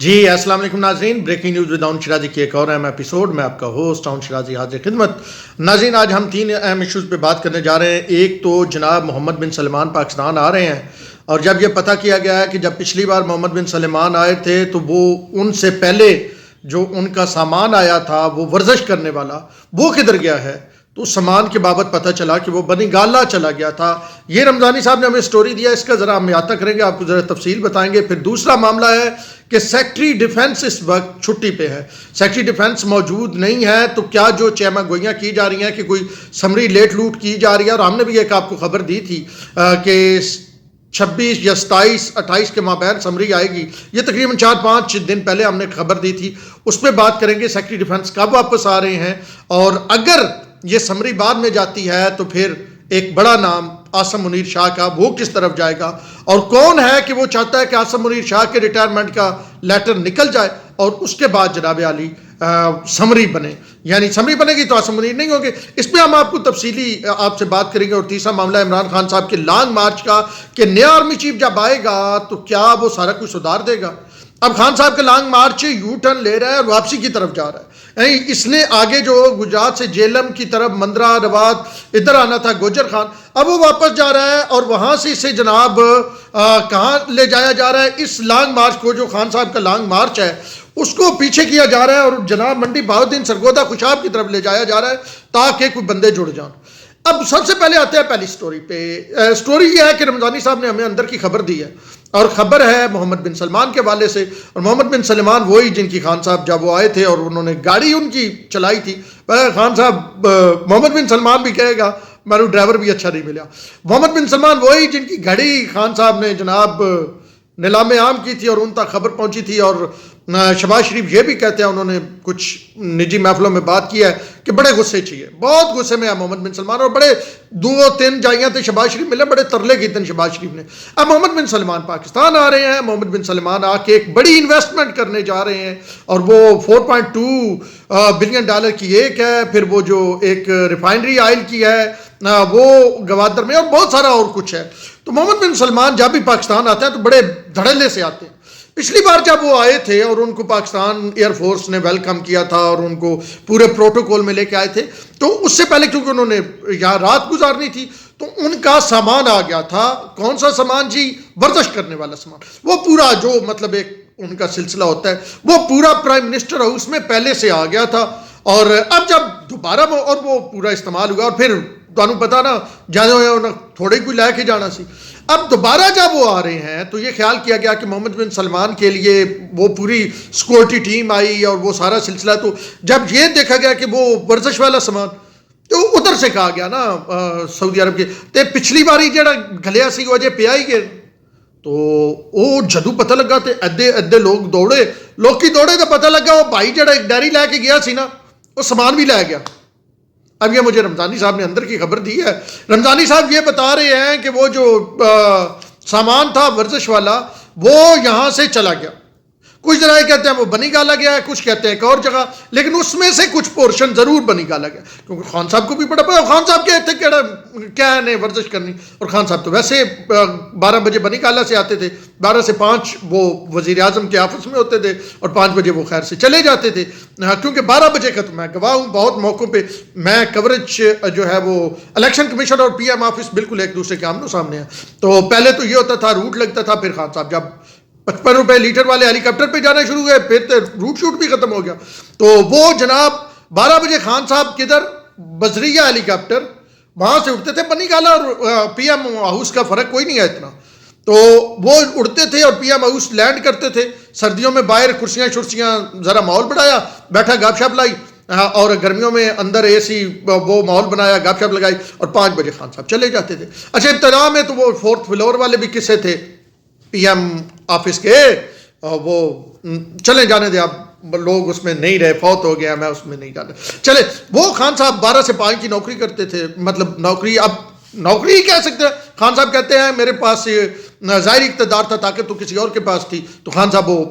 جی السلام علیکم ناظرین، بریکنگ نیوز ود عون شرازی کی ایک اور اہم ایپیسوڈ میں آپ کا ہوسٹ عون شرازی حاضر خدمت۔ ناظرین، آج ہم تین اہم ایشوز پہ بات کرنے جا رہے ہیں۔ ایک تو جناب محمد بن سلمان پاکستان آ رہے ہیں، اور جب یہ پتہ کیا گیا ہے کہ جب پچھلی بار محمد بن سلمان آئے تھے تو وہ ان سے پہلے جو ان کا سامان آیا تھا وہ ورزش کرنے والا، وہ کدھر گیا ہے، تو اس سامان کے بابت پتہ چلا کہ وہ بنی گالا چلا گیا تھا۔ یہ رمضانی صاحب نے ہمیں سٹوری دیا، اس کا ذرا ہم احاطہ کریں گے، آپ کو ذرا تفصیل بتائیں گے۔ پھر دوسرا معاملہ ہے کہ سیکٹری ڈیفنس اس وقت چھٹی پہ ہے، سیکٹری ڈیفنس موجود نہیں ہے، تو کیا جو چیمہ گوئیاں کی جا رہی ہیں کہ کوئی سمری لیٹ لوٹ کی جا رہی ہے، اور ہم نے بھی ایک آپ کو خبر دی تھی کہ 26 یا 27 28 کے مابین سمری آئے گی، یہ تقریباً 4-5 دن پہلے ہم نے خبر دی تھی، اس پہ بات کریں گے۔ سیکٹری ڈیفنس کب واپس آ رہے ہیں، اور اگر یہ سمری بعد میں جاتی ہے تو پھر ایک بڑا نام عاصم منیر شاہ کا، وہ کس طرف جائے گا، اور کون ہے کہ وہ چاہتا ہے کہ عاصم منیر شاہ کے ریٹائرمنٹ کا لیٹر نکل جائے اور اس کے بعد جناب عالی سمری بنے، یعنی سمری بنے گی تو عاصم منیر نہیں ہوں گے۔ اس پہ ہم آپ کو تفصیلی آپ سے بات کریں گے۔ اور تیسرا معاملہ عمران خان صاحب کے لانگ مارچ کا، کہ نیا آرمی چیف جب آئے گا تو کیا وہ سارا کچھ سدھار دے گا۔ اب خان صاحب کا لانگ مارچ یو ٹرن لے رہا ہے اور واپسی کی طرف جا رہا ہے، یعنی اس نے آگے جو گجرات سے جیلم کی طرف مندرا روات ادھر آنا تھا گوجر خان، اب وہ واپس جا رہا ہے، اور وہاں سے اسے جناب کہاں لے جایا جا رہا ہے، اس لانگ مارچ کو، جو خان صاحب کا لانگ مارچ ہے اس کو پیچھے کیا جا رہا ہے، اور جناب منڈی بہاؤالدین سرگودا خوشاب کی طرف لے جایا جا رہا ہے تاکہ کوئی بندے جڑ جائیں۔ اب سب سے پہلے آتے ہیں پہلی سٹوری پہ۔ سٹوری یہ ہے کہ رمضانی صاحب نے ہمیں اندر کی خبر دی ہے، اور خبر ہے محمد بن سلمان کے والے سے، اور محمد بن سلمان وہی جن کی خان صاحب جب وہ آئے تھے اور انہوں نے گاڑی ان کی چلائی تھی، خان صاحب محمد بن سلمان بھی کہے گا میرا ڈرائیور بھی اچھا نہیں ملا۔ محمد بن سلمان وہی جن کی گھڑی خان صاحب نے جناب نیلام عام کی تھی اور ان تک خبر پہنچی تھی، اور شہباز شریف یہ بھی کہتے ہیں، انہوں نے کچھ نجی محفلوں میں بات کی ہے کہ بڑے غصے چاہیے، بہت غصے میں ہے محمد بن سلمان، اور بڑے 2-3 جائیاں تھے شہباز شریف ملے، بڑے ترلے کیے تھے شہباز شریف نے۔ اب محمد بن سلمان پاکستان آ رہے ہیں، محمد بن سلمان آ کے ایک بڑی انویسٹمنٹ کرنے جا رہے ہیں، اور وہ $4.2 بلین کی ایک ہے، پھر وہ جو ایک ریفائنری آئل کی ہے وہ گوادر میں، اور بہت سارا اور کچھ ہے۔ تو محمد بن سلمان جب بھی پاکستان آتے ہیں تو بڑے دھڑلے سے آتے ہیں۔ پچھلی بار جب وہ آئے تھے اور ان کو پاکستان ایئر فورس نے ویلکم کیا تھا اور ان کو پورے پروٹوکول میں لے کے آئے تھے، تو اس سے پہلے کیونکہ انہوں نے یہاں رات گزارنی تھی تو ان کا سامان آ گیا تھا۔ کون سا سامان جی؟ ورزش کرنے والا سامان، وہ پورا جو مطلب ایک ان کا سلسلہ ہوتا ہے وہ پورا پرائم منسٹر ہاؤس میں پہلے سے آ گیا تھا، اور اب جب دوبارہ اور وہ پورا استعمال ہوا، اور پھر تمہیں پتا نا جانے تھوڑے کوئی لے کے جانا سی۔ اب دوبارہ جب وہ آ رہے ہیں تو یہ خیال کیا گیا کہ محمد بن سلمان کے لیے وہ پوری سیکورٹی ٹیم آئی اور وہ سارا سلسلہ، تو جب یہ دیکھا گیا کہ وہ ورزش والا سامان، تو ادھر سے کہا گیا نا سعودی عرب کے تے پچھلی باری جڑا گھلیا سی وہ جے پیا ہی گئے، تو وہ جدو پتہ لگا تے ادھے لوگ دوڑے، دوڑے تو پتہ لگا وہ بھائی جڑا ایک ڈیری لے کے گیا سی نا، وہ سامان بھی لے گیا۔ اب یہ مجھے رمضانی صاحب نے اندر کی خبر دی ہے۔ رمضانی صاحب یہ بتا رہے ہیں کہ وہ جو سامان تھا ورزش والا وہ یہاں سے چلا گیا، کچھ ذرائع کہتے ہیں وہ بنی گالا گیا ہے، کچھ کہتے ہیں ایک اور جگہ، لیکن اس میں سے کچھ پورشن ضرور بنی گالا گیا، کیونکہ خان صاحب کو بھی پڑا پڑا، خان صاحب کہتے ہیں کیا ہے نہیں ورزش کرنی، اور خان صاحب تو ویسے 12 بجے بنی گالا سے آتے تھے، 12 سے 5 وہ وزیر اعظم کے آفس میں ہوتے تھے، اور 5 بجے وہ خیر سے چلے جاتے تھے، کیونکہ 12 بجے کا تو میں گواہ ہوں، بہت موقعوں پہ میں کوریج جو ہے وہ الیکشن کمیشن اور پی ایم آفس بالکل ایک دوسرے کے آمنے سامنے ہیں، تو پہلے تو یہ ہوتا تھا روٹ لگتا تھا، پھر خان صاحب جب 55 روپے لیٹر والے ہیلی کاپٹر پہ جانا شروع ہوئے، پھر تو روٹ شوٹ بھی ختم ہو گیا، تو وہ جناب 12 بجے خان صاحب کدھر بزریہ ہیلی کاپٹر وہاں سے اٹھتے تھے، بنی گالا اور پی ایم ہاؤس کا فرق کوئی نہیں ہے اتنا، تو وہ اڑتے تھے اور پی ایم ہاؤس لینڈ کرتے تھے، سردیوں میں باہر کرسیاں شرسیاں ذرا ماحول بڑھایا، بیٹھا گپ شپ لائی، اور گرمیوں میں اندر اے سی وہ ماحول بنایا، گپ شپ لگائی، اور 5 بجے خان صاحب چلے جاتے تھے۔ اچھا ابتدا میں تو وہ 4th فلور والے بھی قصے تھے پی ایم آفس کے، وہ چلے جانے دے، اب لوگ اس میں نہیں رہے، فوت ہو گیا، میں اس میں نہیں جانا، چلے۔ وہ خان صاحب 12 سے 5 کی نوکری کرتے تھے، مطلب نوکری، اب نوکری ہی کہہ سکتے ہیں۔ خان صاحب کہتے ہیں میرے پاس ظاہری اقتدار تھا، تاکہ تو کسی اور کے پاس تھی، تو خان صاحب وہ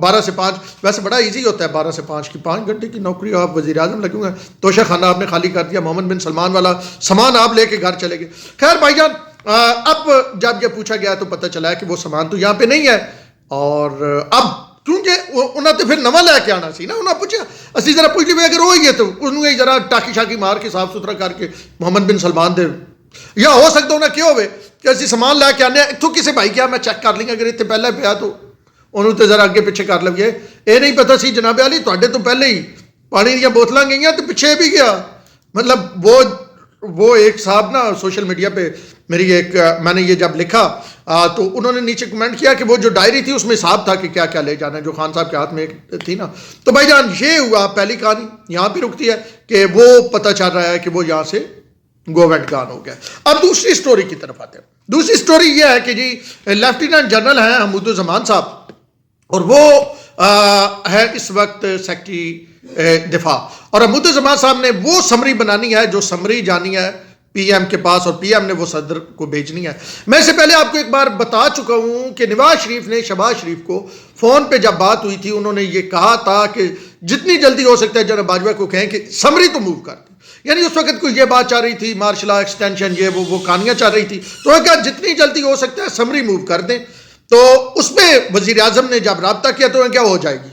12 سے 5، ویسے بڑا ایزی ہوتا ہے 12 سے 5 کی 5 گھنٹے کی نوکری، آپ وزیر اعظم لگے ہوئے ہیں، توشہ خانہ آپ نے خالی کر دیا، محمد بن سلمان والا سامان آپ لے کے گھر چلے گئے۔ خیر بھائی جان، اب جب یہ پوچھا گیا تو پتہ چلا ہے کہ وہ سامان تو یہاں پہ نہیں ہے، اور اب کیونکہ انہوں نے پھر نواں لے کے آنا سی نا. انہوں نے پوچھا اسی ذرا پوچھ لی اگر ہوئی ہے تو انہوں نے ذرا ٹاکی شاکی مار کے صاف ستھرا کر کے محمد بن سلمان دے, یا ہو سکتا انہیں کیا ہوئے کہ اسی سامان لے کے آنے اتوں کسی بھائی کیا میں چیک کر لیں اگر اتنے پہلے پیا تو انہوں تو ذرا اگے پیچھے کر لویے. یہ نہیں پتا سی جناب علی تے تو پہلے ہی پانی دیا بوتلاں گئی تو پیچھے بھی گیا. مطلب وہ ایک صاحب نا سوشل میڈیا پہ میری ایک میں نے یہ جب لکھا تو انہوں نے نیچے کمنٹ کیا کہ وہ جو ڈائری تھی اس میں حساب تھا کہ کیا کیا لے جانا ہے جو خان صاحب کے ہاتھ میں تھی نا. تو بھائی جان یہ ہوا پہلی کہانی یہاں پہ رکتی ہے کہ وہ پتہ چل رہا ہے کہ وہ یہاں سے گو اینڈ گان ہو گیا. اب دوسری سٹوری کی طرف آتے ہیں. دوسری سٹوری یہ ہے کہ جی لیفٹیننٹ جنرل ہیں حمود الزمان صاحب اور وہ ہے اس وقت سیکٹری دفاع, اور حمود الزمان صاحب نے وہ سمری بنانی ہے جو سمری جانی ہے پی ایم کے پاس اور پی ایم نے وہ صدر کو بھیجنی ہے. میں اس سے پہلے آپ کو ایک بار بتا چکا ہوں کہ نواز شریف نے شہباز شریف کو فون پہ جب بات ہوئی تھی انہوں نے یہ کہا تھا کہ جتنی جلدی ہو سکتا ہے جناب باجوہ کو کہیں کہ سمری تو موو کر دیں. یعنی اس وقت کوئی یہ بات چاہ رہی تھی مارشل لا ایکسٹینشن یہ وہ کہانیاں چاہ رہی تھی, تو کہا جتنی جلدی ہو سکتا ہے سمری موو کر دیں. تو اس پہ وزیر اعظم نے جب رابطہ کیا تو کیا ہو جائے گی.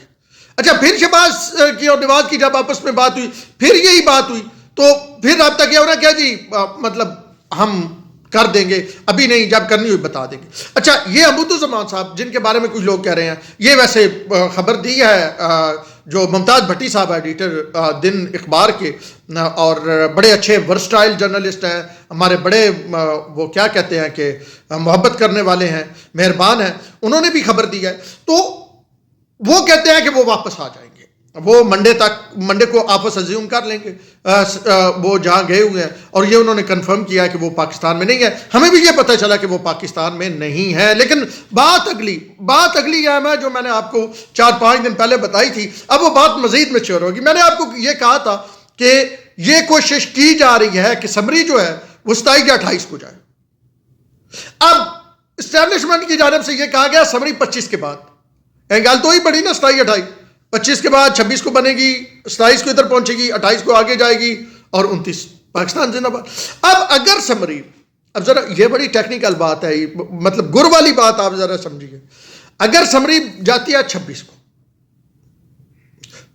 اچھا پھر شہباز کی اور نواز کی جب آپس میں بات ہوئی پھر یہی بات ہوئی تو پھر رابطہ کیا ہونا کیا جی مطلب ہم کر دیں گے ابھی نہیں جب کرنی ہوئی بتا دیں گے. اچھا یہ حمود الزمان صاحب جن کے بارے میں کچھ لوگ کہہ رہے ہیں یہ ویسے خبر دی ہے جو ممتاز بھٹی صاحب ایڈیٹر دن اخبار کے اور بڑے اچھے ورسٹائل جرنلسٹ ہیں ہمارے بڑے وہ کیا کہتے ہیں کہ محبت کرنے والے ہیں مہربان ہیں, انہوں نے بھی خبر دی ہے. تو وہ کہتے ہیں کہ وہ واپس آ جائیں گے, وہ منڈے کو آپس ازیوم کر لیں گے وہ جہاں گئے ہوئے ہیں, اور یہ انہوں نے کنفرم کیا ہے کہ وہ پاکستان میں نہیں ہے. ہمیں بھی یہ پتہ چلا کہ وہ پاکستان میں نہیں ہے, لیکن بات اگلی ہے جو میں نے آپ کو 4-5 دن پہلے بتائی تھی. اب وہ بات مزید میچور ہوگی. میں نے آپ کو یہ کہا تھا کہ یہ کوشش کی جا رہی ہے کہ سمری جو ہے وہ 27 یا 28 کو جائے. اب اسٹیبلشمنٹ کی جانب سے یہ کہا گیا سمری 25 کے بعد, گل تو ہی پڑی نا 27-28, 25 کے بعد 26 کو بنے گی, 27 کو ادھر پہنچے گی, 28 کو آگے جائے گی اور 29 پاکستان زندہ باد. اب اگر سمری, اب ذرا یہ بڑی ٹیکنیکل بات ہے مطلب گر والی بات آپ ذرا سمجھیے, اگر سمری جاتی ہے 26 کو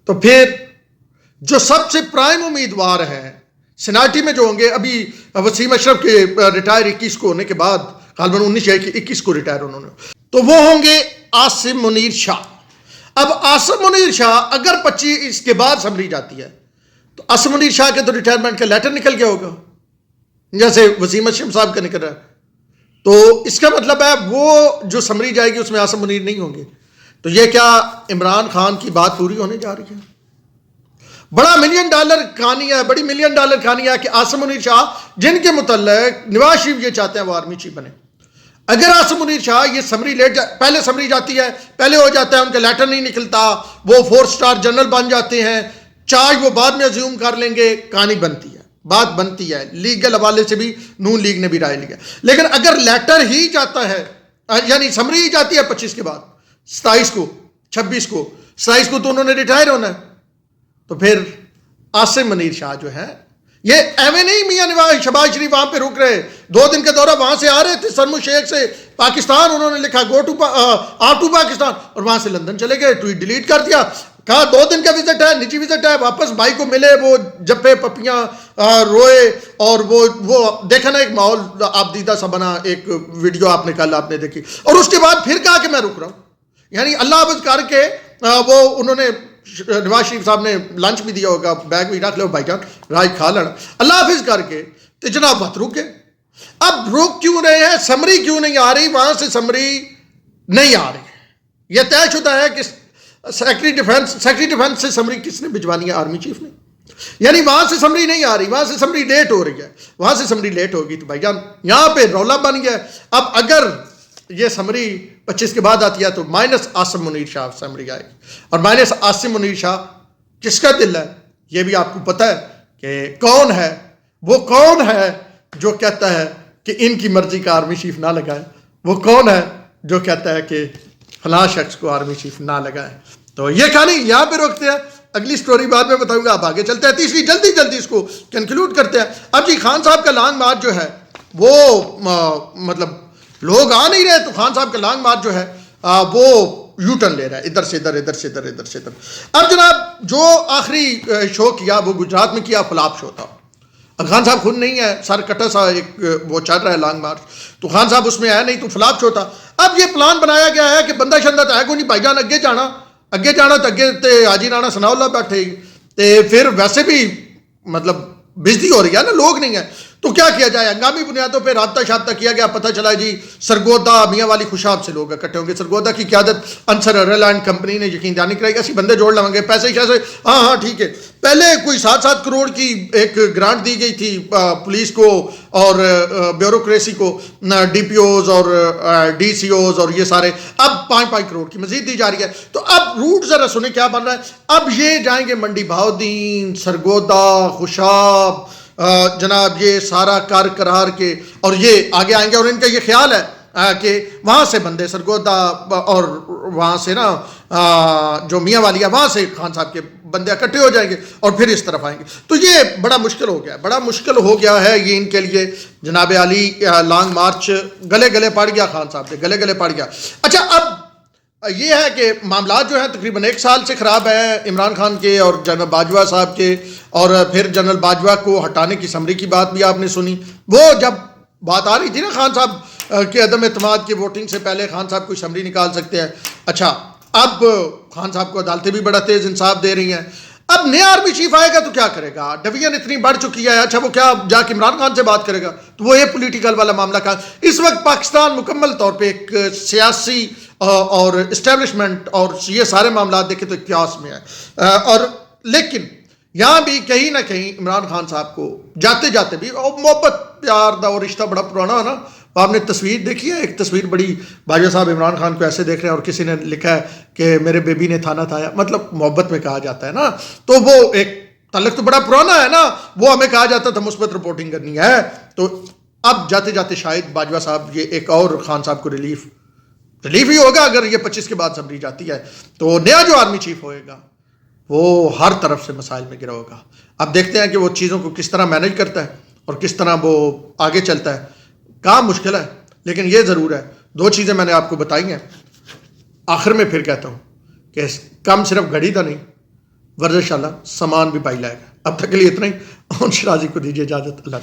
تو پھر جو سب سے پرائم امیدوار ہیں سیناٹی میں جو ہوں گے, ابھی وسیم اشرف کے ریٹائر 21 کو ہونے کے بعد غالباً 19 یا 21 کو ریٹائر انہوں نے, تو وہ ہوں گے عاصم منیر شاہ. اب عاصم منیر شاہ اگر 25 کے بعد سمری جاتی ہے تو عاصم منیر شاہ کے تو ریٹائرمنٹ کا لیٹر نکل گیا ہوگا جیسے وسیم اشرف صاحب کا نکل رہا ہے. تو اس کا مطلب ہے وہ جو سمری جائے گی اس میں عاصم منیر نہیں ہوں گے. تو یہ کیا عمران خان کی بات پوری ہونے جا رہی ہے؟ بڑا $1 ملین کہانی ہے, بڑی $1 ملین کہانی ہے کہ عاصم منیر شاہ جن کے متعلق نواز شریف یہ چاہتے ہیں وہ آرمی چیف بنے. اگر عاصم منیر شاہ یہ سمری پہلے سمری جاتی ہے, پہلے ہو جاتا ہے, ان کا لیٹر نہیں نکلتا, وہ 4 سٹار جنرل بن جاتے ہیں, چارج وہ بعد میں ازیوم کر لیں گے, کہانی بنتی ہے, بات بنتی ہے. لیگل حوالے سے بھی نون لیگ نے بھی رائے لیا. لیکن اگر لیٹر ہی جاتا ہے یعنی سمری ہی جاتی ہے 25 کے بعد 27 کو 26 کو 27 کو تو انہوں نے ریٹائر ہونا ہے, تو پھر عاصم منیر شاہ جو ہے یہ ایویں نہیں میاں نواز شہباز شریف وہاں پہ رک رہے, 2 دن کا دورہ وہاں سے آ رہے تھے سرم الشیخ سے پاکستان, انہوں نے لکھا گو ٹو پاکستان اور وہاں سے لندن چلے گئے, ٹویٹ ڈیلیٹ کر دیا, کہا 2 دن کا وزٹ ہے, نجی وزٹ ہے, واپس بھائی کو ملے, وہ جپے پپیاں روئے, اور وہ دیکھا نا ایک ماحول آپ دیدہ سا بنا, ایک ویڈیو آپ نے کل آپ نے دیکھی, اور اس کے بعد پھر کہا کہ میں رک رہا ہوں. یعنی اللہ حافظ کر کے وہ انہوں نے نواز شریف صاحب نے لنچ بھی دیا ہوگا, بیگ بھی رکھ لو بھائی جان راج کھا لینا, اللہ حافظ کر کے تو جناب بات رک گئے. اب رک کیوں رہے ہیں, سمری کیوں نہیں آ رہی, وہاں سے سمری نہیں آ رہی. یہ طے شدہ ہے کہ سیکرٹری ڈیفنس سے سمری کس نے بھجوانی ہے, آرمی چیف نے. یعنی وہاں سے سمری نہیں آ رہی, وہاں سے سمری لیٹ ہو رہی ہے, وہاں سے سمری لیٹ ہوگی تو بھائی جان یہاں پہ رولا بن گیا. اب اگر یہ سمری 25 کے بعد آتی ہے تو مائنس عاصم منیر شاہ سمری آئے گی, اور مائنس عاصم منیر شاہ کس کا دل ہے یہ بھی آپ کو پتہ ہے کہ کون ہے, وہ کون ہے جو کہتا ہے کہ ان کی مرضی کا آرمی چیف نہ لگائے, وہ کون ہے جو کہتا ہے کہ فلاں شخص کو آرمی چیف نہ لگائے. تو یہ کہانی یہاں پہ روکتے ہیں, اگلی سٹوری بعد میں بتاؤں گا, آپ آگے چلتے ہیں. تیسری جلدی اس کو کنکلوڈ کرتے ہیں. اب جی خان صاحب کا لانگ مارچ جو ہے وہ مطلب لوگ آ نہیں رہے, تو خان صاحب کا لانگ مارچ جو ہے وہ یو ٹرن لے رہا ہے ادھر سے ادھر ادھر سے ادھر ادھر سے ادھر. اب جناب جو آخری شو کیا وہ گجرات میں کیا, فلاپ شو تھا. اب خان صاحب خود نہیں ہے, سر کٹا سا ایک وہ چل رہا ہے لانگ مارچ, تو خان صاحب اس میں آیا نہیں, تو فلاپ شو تھا. اب یہ پلان بنایا گیا ہے کہ بندہ شندہ تو ہے کوئی نہیں بھائی جان, اگے جانا تو اگے تے حاجی رانا ثناء اللہ بیٹھے گی, تے پھر ویسے بھی مطلب بجلی ہو رہی ہے نا, لوگ نہیں ہیں, تو کیا کیا جائے. ہنگامی بنیادوں پہ رابطہ شابطہ کیا گیا, پتہ چلا جی سرگودا میاں والی خوشاب سے لوگ اکٹھے ہوں گے. سرگودا کی قیادت انصر ریلائنس کمپنی نے یقین دہانی کرائی, ایسی بندے جوڑ لیں گے, پیسے شیسے, ہاں ٹھیک ہے. پہلے کوئی 7 کروڑ کی ایک گرانٹ دی گئی تھی پولیس کو اور بیوروکریسی کو, ڈی پی اوز اور ڈی سی اوز اور یہ سارے, اب 5 کروڑ کی مزید دی جا رہی ہے. تو اب روٹ ذرا سنیں کیا بن رہا ہے. اب یہ جائیں گے منڈی بہاؤدین, سرگودا, خوشاب, جناب یہ سارا کار کرار کے, اور یہ آگے آئیں گے, اور ان کا یہ خیال ہے کہ وہاں سے بندے سرگودا اور وہاں سے نا جو میاں والی ہے وہاں سے خان صاحب کے بندے اکٹھے ہو جائیں گے اور پھر اس طرف آئیں گے. تو یہ بڑا مشکل ہو گیا, بڑا مشکل ہو گیا ہے یہ ان کے لیے. جناب علی لانگ مارچ گلے پڑ گیا, خان صاحب سے گلے پڑ گیا. اچھا اب یہ ہے کہ معاملات جو ہیں تقریباً 1 سال سے خراب ہیں عمران خان کے اور جنرل باجوہ صاحب کے, اور پھر جنرل باجوہ کو ہٹانے کی سمری کی بات بھی آپ نے سنی. وہ جب بات آ رہی تھی نا خان صاحب کے عدم اعتماد کی ووٹنگ سے پہلے خان صاحب کوئی سمری نکال سکتے ہیں. اچھا اب خان صاحب کو عدالتیں بھی بڑا تیز انصاف دے رہی ہیں. اب نیا آرمی چیف آئے گا تو کیا کرے گا, ڈویژن اتنی بڑھ چکی ہے. اچھا وہ کیا جا کے عمران خان سے بات کرے گا, تو وہ یہ پولیٹیکل والا معاملہ کا. اس وقت پاکستان مکمل طور پہ ایک سیاسی اور اسٹیبلشمنٹ اور یہ سارے معاملات دیکھیں تو اکیاس میں ہے. اور لیکن یہاں بھی کہیں نہ کہیں عمران خان صاحب کو جاتے جاتے بھی محبت پیار دا اور رشتہ بڑا پرانا ہے نا. آپ نے تصویر دیکھی ہے, ایک تصویر بڑی, باجوہ صاحب عمران خان کو ایسے دیکھ رہے ہیں اور کسی نے لکھا ہے کہ میرے بیبی نے تھانہ تھایا, مطلب محبت میں کہا جاتا ہے نا. تو وہ ایک تعلق تو بڑا پرانا ہے نا, وہ ہمیں کہا جاتا تھا مثبت رپورٹنگ کرنی ہے. تو اب جاتے جاتے شاید باجوہ صاحب یہ ایک اور خان صاحب کو ریلیف ہی ہوگا اگر یہ 25 کے بعد سمری جاتی ہے. تو نیا جو آرمی چیف ہوئے گا وہ ہر طرف سے مسائل میں گرا ہوگا. اب دیکھتے ہیں کہ وہ چیزوں کو کس طرح مینیج کرتا ہے اور کس طرح وہ آگے چلتا ہے. کام مشکل ہے, لیکن یہ ضرور ہے 2 چیزیں میں نے آپ کو بتائی ہیں. آخر میں پھر کہتا ہوں کہ کم صرف گھڑی دا نہیں, ورزش اللہ سامان بھی پائی لائے گا. اب تک کے لیے اتنا ہی. شرازی کو دیجیے اجازت. اللہ